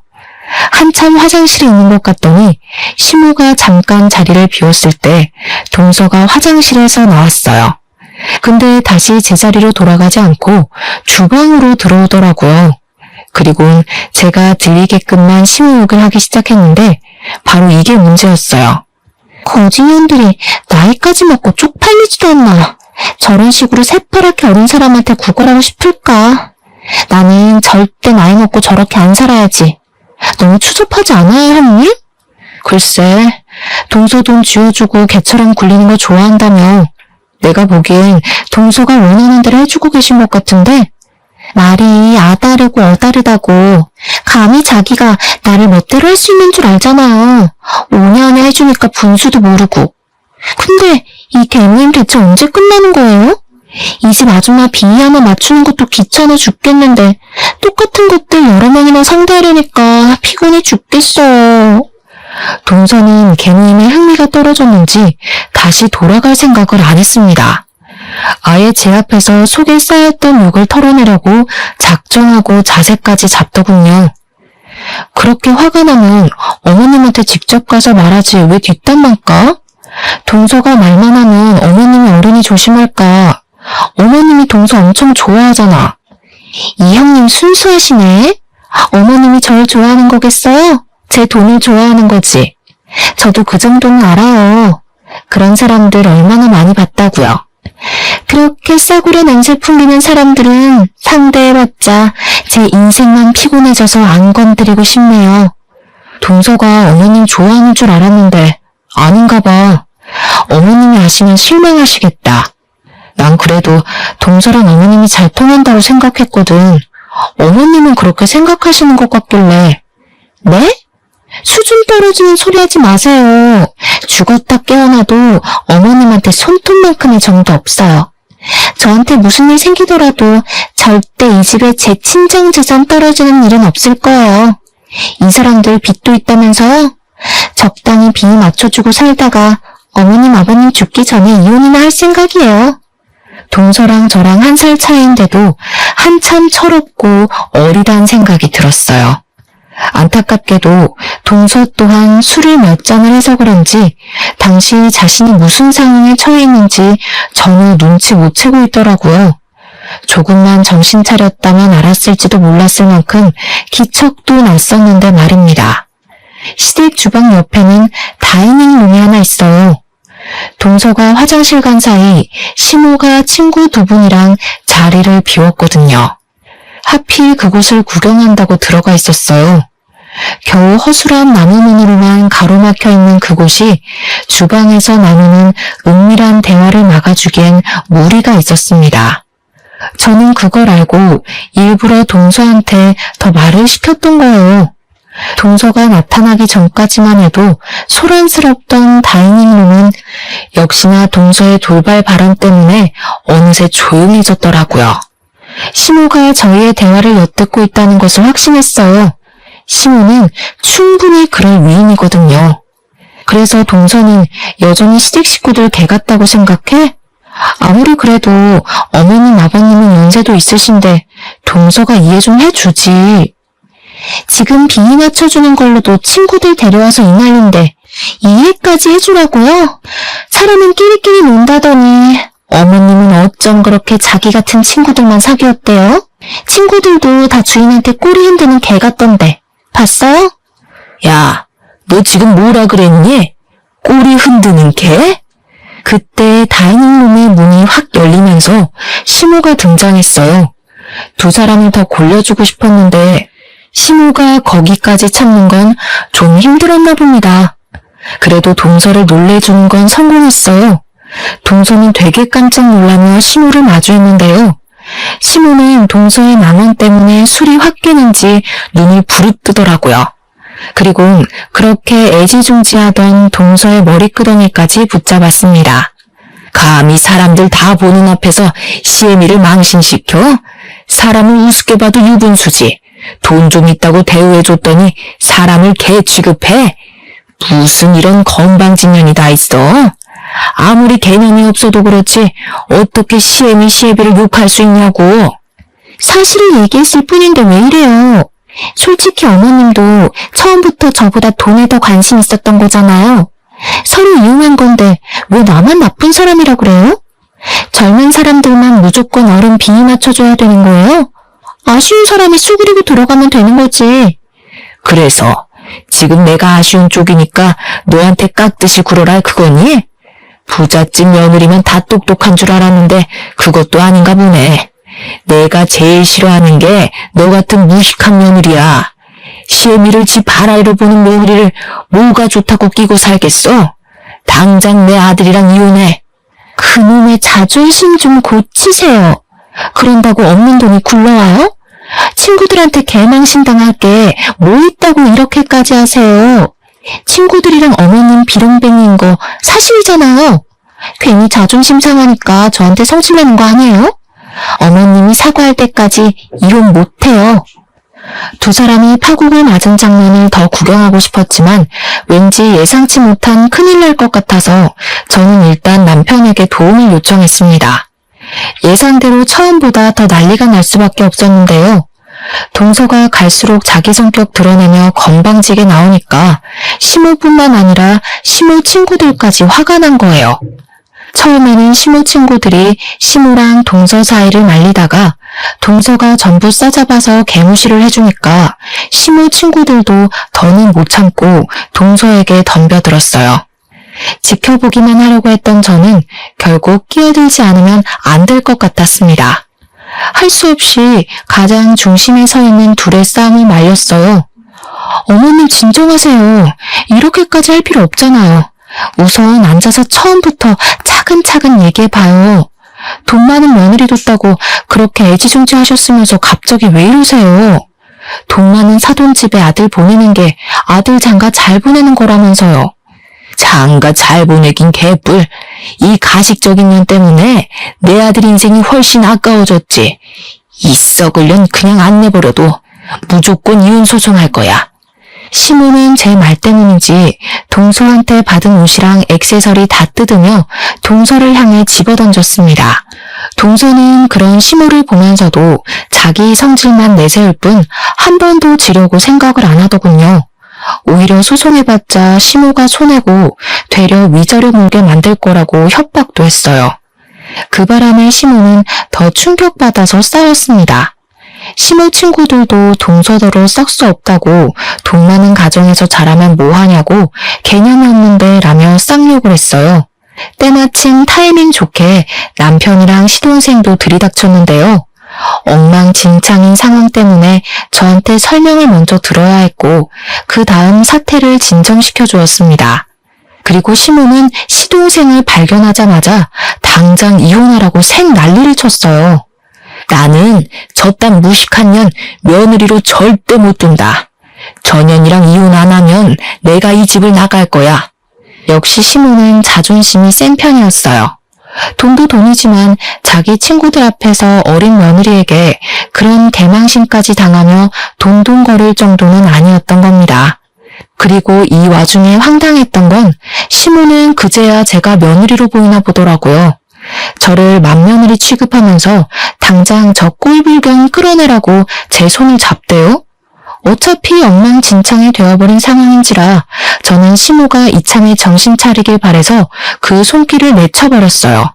한참 화장실에 있는 것 같더니 시모가 잠깐 자리를 비웠을 때 동서가 화장실에서 나왔어요. 근데 다시 제자리로 돌아가지 않고 주방으로 들어오더라고요. 그리고 제가 들리게끔만 시모 욕을 하기 시작했는데 바로 이게 문제였어요. 거지년들이 나이까지 먹고 쪽팔리지도 않나. 저런 식으로 새파랗게 어린 사람한테 구걸하고 싶을까? 나는 절대 나이 먹고 저렇게 안 살아야지. 너무 추접하지 않아요, 형님? 글쎄, 동서 돈 쥐어주고 개처럼 굴리는 거 좋아한다며. 내가 보기엔 동서가 원하는 대로 해주고 계신 것 같은데 말이 아다르고 어다르다고. 감히 자기가 나를 멋대로 할 수 있는 줄 알잖아요. 5년에 해주니까 분수도 모르고. 근데 이 개모임 대체 언제 끝나는 거예요? 이 집 아줌마 비위 하나 맞추는 것도 귀찮아 죽겠는데 똑같은 것들 여러 명이나 상대하려니까 피곤해 죽겠어요. 동서는 개모임에 흥미가 떨어졌는지 다시 돌아갈 생각을 안 했습니다. 아예 제 앞에서 속에 쌓였던 욕을 털어내려고 작정하고 자세까지 잡더군요. 그렇게 화가 나면 어머님한테 직접 가서 말하지 왜 뒷담만 까? 동서가 말만 하면 어머님이 어른이 조심할까. 어머님이 동서 엄청 좋아하잖아. 이 형님 순수하시네. 어머님이 절 좋아하는 거겠어요? 제 돈을 좋아하는 거지. 저도 그 정도는 알아요. 그런 사람들 얼마나 많이 봤다고요. 그렇게 싸구려 냄새 풍기는 사람들은 상대해봤자 제 인생만 피곤해져서 안 건드리고 싶네요. 동서가 어머님 좋아하는 줄 알았는데 아닌가 봐. 어머님이 아시면 실망하시겠다. 난 그래도 동서랑 어머님이 잘 통한다고 생각했거든. 어머님은 그렇게 생각하시는 것 같길래. 네? 수준 떨어지는 소리 하지 마세요. 죽었다 깨어나도 어머님한테 손톱만큼의 정도 없어요. 저한테 무슨 일 생기더라도 절대 이 집에 제 친정 재산 떨어지는 일은 없을 거예요. 이 사람들 빚도 있다면서요? 적당히 비위 맞춰주고 살다가 어머님 아버님 죽기 전에 이혼이나 할 생각이에요. 동서랑 저랑 1살 차이인데도 한참 철없고 어리다는 생각이 들었어요. 안타깝게도 동서 또한 술을 몇 잔을 해서 그런지 당시 자신이 무슨 상황에 처해 있는지 전혀 눈치 못 채고 있더라고요. 조금만 정신 차렸다면 알았을지도 몰랐을 만큼 기척도 났었는데 말입니다. 시댁 주방 옆에는 다이닝룸이 하나 있어요. 동서가 화장실 간 사이 시모가 친구 두 분이랑 자리를 비웠거든요. 하필 그곳을 구경한다고 들어가 있었어요. 겨우 허술한 나무문으로만 가로막혀 있는 그곳이 주방에서 나누는 은밀한 대화를 막아주기엔 무리가 있었습니다. 저는 그걸 알고 일부러 동서한테 더 말을 시켰던 거예요. 동서가 나타나기 전까지만 해도 소란스럽던 다이닝룸은 역시나 동서의 돌발 발언 때문에 어느새 조용해졌더라고요. 시모가 저희의 대화를 엿듣고 있다는 것을 확신했어요. 시모는 충분히 그럴 위인이거든요. 그래서 동서는 여전히 시댁 식구들 개 같다고 생각해? 아무리 그래도 어머님 아버님은 연세도 있으신데 동서가 이해 좀 해주지. 지금 비위 맞춰주는 걸로도 친구들 데려와서 이 난리인데 이해까지 해주라고요? 사람은 끼리끼리 논다더니 어머님은 어쩜 그렇게 자기 같은 친구들만 사귀었대요? 친구들도 다 주인한테 꼬리 흔드는 개 같던데 봤어요? 야, 너 지금 뭐라 그랬니? 꼬리 흔드는 개? 그때 다이닝룸의 문이 확 열리면서 시모가 등장했어요. 두 사람을 더 골려주고 싶었는데 시모가 거기까지 참는 건 좀 힘들었나 봅니다. 그래도 동서를 놀래주는 건 성공했어요. 동서는 되게 깜짝 놀라며 시모를 마주했는데요. 시모는 동서의 망언 때문에 술이 확 깨는지 눈을 부릅뜨더라고요. 그리고 그렇게 애지중지하던 동서의 머리끄덩이까지 붙잡았습니다. 감히 사람들 다 보는 앞에서 시애미를 망신시켜? 사람을 우습게 봐도 유분수지. 돈 좀 있다고 대우해줬더니 사람을 개 취급해? 무슨 이런 건방진년이 다 있어? 아무리 개념이 없어도 그렇지 어떻게 시애비를 욕할 수 있냐고. 사실을 얘기했을 뿐인데 왜 이래요? 솔직히 어머님도 처음부터 저보다 돈에 더 관심 있었던 거잖아요. 서로 이용한 건데 왜 나만 나쁜 사람이라 그래요? 젊은 사람들만 무조건 어른 비위 맞춰줘야 되는 거예요? 아쉬운 사람이 수그리고 들어가면 되는 거지. 그래서 지금 내가 아쉬운 쪽이니까 너한테 깍듯이 굴어라 그거니? 부잣집 며느리면 다 똑똑한 줄 알았는데 그것도 아닌가 보네. 내가 제일 싫어하는 게 너 같은 무식한 며느리야. 시애미를 지 바라이로 보는 며느리를 뭐가 좋다고 끼고 살겠어? 당장 내 아들이랑 이혼해. 그놈의 자존심 좀 고치세요. 그런다고 없는 돈이 굴러와요? 친구들한테 개망신당할 게 뭐 있다고 이렇게까지 하세요. 친구들이랑 어머님 비룡뱅이인 거 사실이잖아요. 괜히 자존심 상하니까 저한테 성질내는 거 아니에요? 어머님이 사과할 때까지 이혼 못해요. 두 사람이 파국을 맞은 장면을 더 구경하고 싶었지만 왠지 예상치 못한 큰일 날 것 같아서 저는 일단 남편에게 도움을 요청했습니다. 예상대로 처음보다 더 난리가 날 수밖에 없었는데요. 동서가 갈수록 자기 성격 드러내며 건방지게 나오니까 시모뿐만 아니라 시모 친구들까지 화가 난 거예요. 처음에는 시모 친구들이 시모랑 동서 사이를 말리다가 동서가 전부 싸잡아서 개무시를 해주니까 시모 친구들도 더는 못 참고 동서에게 덤벼들었어요. 지켜보기만 하려고 했던 저는 결국 끼어들지 않으면 안 될 것 같았습니다. 할 수 없이 가장 중심에 서 있는 둘의 싸움을 말렸어요. 어머님 진정하세요. 이렇게까지 할 필요 없잖아요. 우선 앉아서 처음부터 차근차근 얘기해봐요. 돈 많은 며느리 뒀다고 그렇게 애지중지 하셨으면서 갑자기 왜 이러세요? 돈 많은 사돈집에 아들 보내는 게 아들 장가 잘 보내는 거라면서요. 장가 잘 보내긴 개뿔. 이 가식적인 년 때문에 내 아들 인생이 훨씬 아까워졌지. 이 썩을 년 그냥 안 내버려도 무조건 이혼 소송할 거야. 시모는 제 말 때문인지 동서한테 받은 옷이랑 액세서리 다 뜯으며 동서를 향해 집어던졌습니다. 동서는 그런 시모를 보면서도 자기 성질만 내세울 뿐 한 번도 지려고 생각을 안 하더군요. 오히려 소송해봤자 시모가 손해고 되려 위자료 물게 만들 거라고 협박도 했어요. 그 바람에 시모는 더 충격받아서 싸웠습니다. 시모 친구들도 동서더러 썩 수 없다고 돈 많은 가정에서 자라면 뭐하냐고 개념이 없는데 라며 쌍욕을 했어요. 때마침 타이밍 좋게 남편이랑 시동생도 들이닥쳤는데요. 엉망진창인 상황 때문에 저한테 설명을 먼저 들어야 했고 그 다음 사태를 진정시켜 주었습니다. 그리고 시모는 시동생을 발견하자마자 당장 이혼하라고 생 난리를 쳤어요. 나는 저딴 무식한 년 며느리로 절대 못 둔다. 저 년이랑 이혼 안 하면 내가 이 집을 나갈 거야. 역시 시모는 자존심이 센 편이었어요. 돈도 돈이지만 자기 친구들 앞에서 어린 며느리에게 그런 개망신까지 당하며 돈돈거릴 정도는 아니었던 겁니다. 그리고 이 와중에 황당했던 건 시모는 그제야 제가 며느리로 보이나 보더라고요. 저를 맏며느리 취급하면서 당장 저 꼴불견 끌어내라고 제 손을 잡대요? 어차피 엉망진창이 되어버린 상황인지라 저는 시모가 이참에 정신 차리길 바래서 그 손길을 내쳐버렸어요.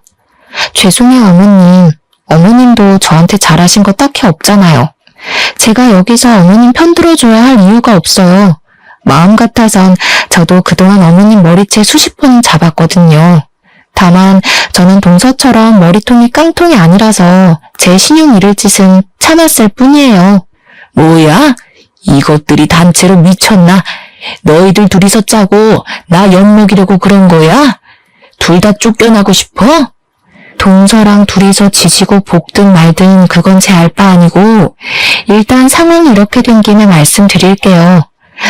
죄송해요 어머님. 어머님도 저한테 잘하신 거 딱히 없잖아요. 제가 여기서 어머님 편들어줘야 할 이유가 없어요. 마음 같아선 저도 그동안 어머님 머리채 수십 번은 잡았거든요. 다만 저는 동서처럼 머리통이 깡통이 아니라서 제 신용 잃을 짓은 참았을 뿐이에요. 뭐야? 이것들이 단체로 미쳤나? 너희들 둘이서 짜고 나 엿먹이려고 그런 거야? 둘 다 쫓겨나고 싶어? 동서랑 둘이서 지지고 볶든 말든 그건 제 알 바 아니고 일단 상황이 이렇게 된 김에 말씀드릴게요.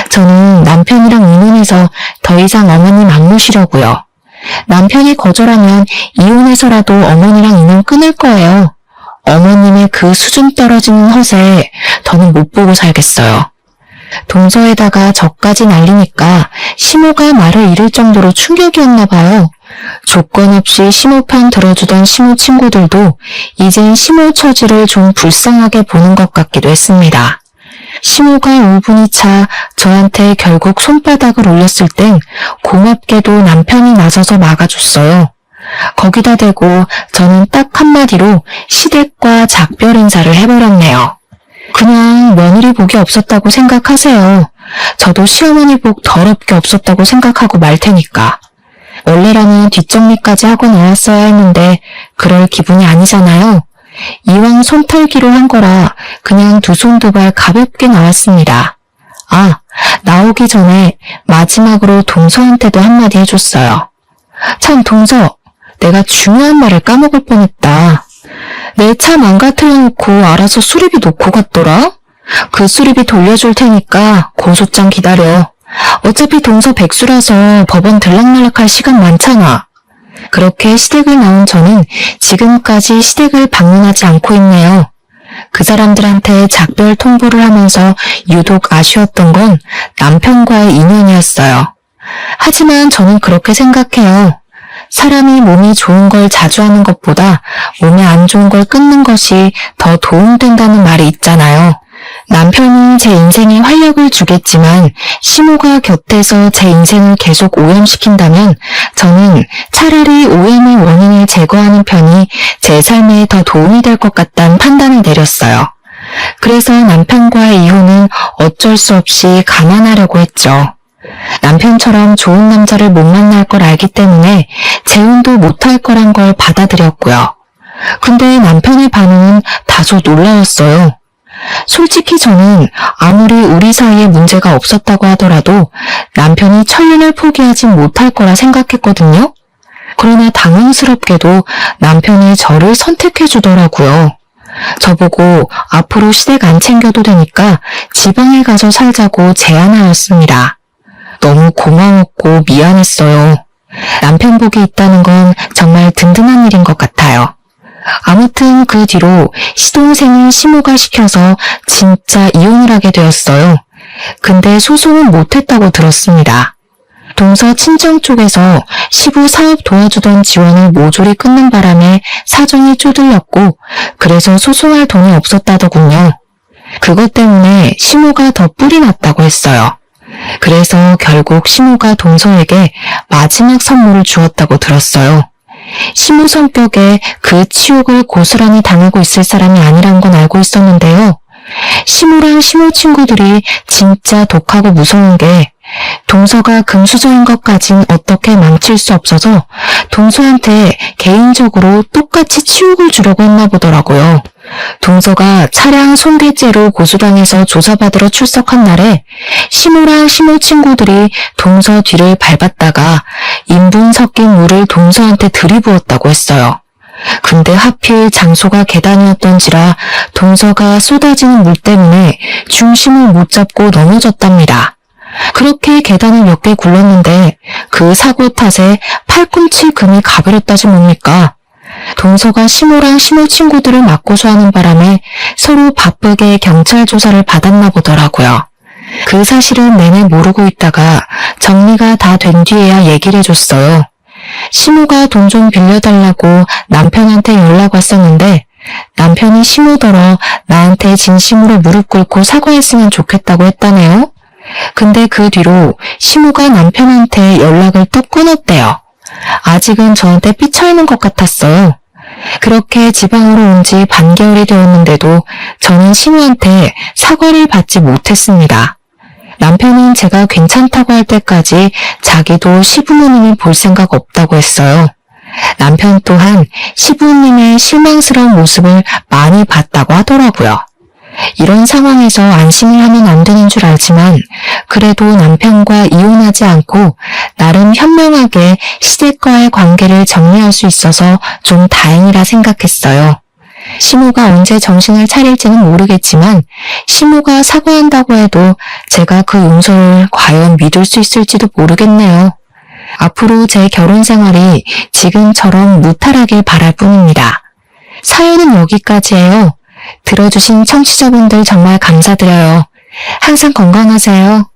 저는 남편이랑 이혼해서 더 이상 어머님 안 모시려고요. 남편이 거절하면 이혼해서라도 어머니랑 인연 끊을 거예요. 어머님의 그 수준 떨어지는 허세 더는 못 보고 살겠어요. 동서에다가 저까지 날리니까 시모가 말을 잃을 정도로 충격이었나 봐요. 조건 없이 시모 편 들어주던 시모 친구들도 이젠 시모 처지를 좀 불쌍하게 보는 것 같기도 했습니다. 시모가 5분이 차 저한테 결국 손바닥을 올렸을 땐 고맙게도 남편이 나서서 막아줬어요. 거기다 대고 저는 딱 한마디로 시댁과 작별 인사를 해버렸네요. 그냥 며느리 복이 없었다고 생각하세요. 저도 시어머니 복 더럽게 없었다고 생각하고 말 테니까. 원래라면 뒷정리까지 하고 나왔어야 했는데 그럴 기분이 아니잖아요. 이왕 손 털기로 한 거라 그냥 두 손 두 발 가볍게 나왔습니다. 아, 나오기 전에 마지막으로 동서한테도 한마디 해줬어요. 참 동서, 내가 중요한 말을 까먹을 뻔했다. 내 차 망가뜨려 놓고 알아서 수리비 놓고 갔더라? 그 수리비 돌려줄 테니까 고소장 기다려. 어차피 동서 백수라서 법원 들락날락할 시간 많잖아. 그렇게 시댁을 나온 저는 지금까지 시댁을 방문하지 않고 있네요. 그 사람들한테 작별 통보를 하면서 유독 아쉬웠던 건 남편과의 인연이었어요. 하지만 저는 그렇게 생각해요. 사람이 몸이 좋은 걸 자주 하는 것보다 몸에 안 좋은 걸 끊는 것이 더 도움된다는 말이 있잖아요. 남편이 제 인생에 활력을 주겠지만 시모가 곁에서 제 인생을 계속 오염시킨다면 저는 차라리 오염의 원인을 제거하는 편이 제 삶에 더 도움이 될 것 같다는 판단을 내렸어요. 그래서 남편과의 이혼은 어쩔 수 없이 감안하려고 했죠. 남편처럼 좋은 남자를 못 만날 걸 알기 때문에 재혼도 못할 거란 걸 받아들였고요. 근데 남편의 반응은 다소 놀라웠어요. 솔직히 저는 아무리 우리 사이에 문제가 없었다고 하더라도 남편이 천륜을 포기하지 못할 거라 생각했거든요. 그러나 당황스럽게도 남편이 저를 선택해 주더라고요. 저보고 앞으로 시댁 안 챙겨도 되니까 지방에 가서 살자고 제안하였습니다. 너무 고마웠고 미안했어요. 남편 복이 있다는 건 정말 든든한 일인 것 같아요. 아무튼 그 뒤로 시동생을 시모가 시켜서 진짜 이혼을 하게 되었어요. 근데 소송은 못했다고 들었습니다. 동서 친정 쪽에서 시부 사업 도와주던 지원을 모조리 끊는 바람에 사정이 쪼들렸고 그래서 소송할 돈이 없었다더군요. 그것 때문에 시모가 더 뿔이 났다고 했어요. 그래서 결국 시모가 동서에게 마지막 선물을 주었다고 들었어요. 시모 성격에 그 치욕을 고스란히 당하고 있을 사람이 아니란 건 알고 있었는데요. 시모랑 시모 친구들이 진짜 독하고 무서운 게 동서가 금수저인 것까진 어떻게 망칠 수 없어서 동서한테 개인적으로 똑같이 치욕을 주려고 했나 보더라고요. 동서가 차량 손괴죄로 고소당해서 조사받으러 출석한 날에 시모랑 시모 친구들이 동서 뒤를 밟았다가 인분 섞인 물을 동서한테 들이부었다고 했어요. 근데 하필 장소가 계단이었던지라 동서가 쏟아지는 물 때문에 중심을 못 잡고 넘어졌답니다. 그렇게 계단을 몇 개 굴렀는데 그 사고 탓에 팔꿈치 금이 가버렸다지 뭡니까? 동서가 시모랑 시모 친구들을 맞고소하는 바람에 서로 바쁘게 경찰 조사를 받았나 보더라고요. 그 사실은 내내 모르고 있다가 정리가 다 된 뒤에야 얘기를 해줬어요. 시모가 돈 좀 빌려달라고 남편한테 연락 왔었는데 남편이 시모더러 나한테 진심으로 무릎 꿇고 사과했으면 좋겠다고 했다네요. 근데 그 뒤로 시모가 남편한테 연락을 또 끊었대요. 아직은 저한테 삐쳐있는 것 같았어요. 그렇게 지방으로 온 지 반개월이 되었는데도 저는 시모한테 사과를 받지 못했습니다. 남편은 제가 괜찮다고 할 때까지 자기도 시부모님을 볼 생각 없다고 했어요. 남편 또한 시부모님의 실망스러운 모습을 많이 봤다고 하더라고요. 이런 상황에서 안심을 하면 안 되는 줄 알지만 그래도 남편과 이혼하지 않고 나름 현명하게 시댁과의 관계를 정리할 수 있어서 좀 다행이라 생각했어요. 시모가 언제 정신을 차릴지는 모르겠지만 시모가 사과한다고 해도 제가 그 용서를 과연 믿을 수 있을지도 모르겠네요. 앞으로 제 결혼 생활이 지금처럼 무탈하길 바랄 뿐입니다. 사연은 여기까지예요. 들어주신 청취자분들 정말 감사드려요. 항상 건강하세요.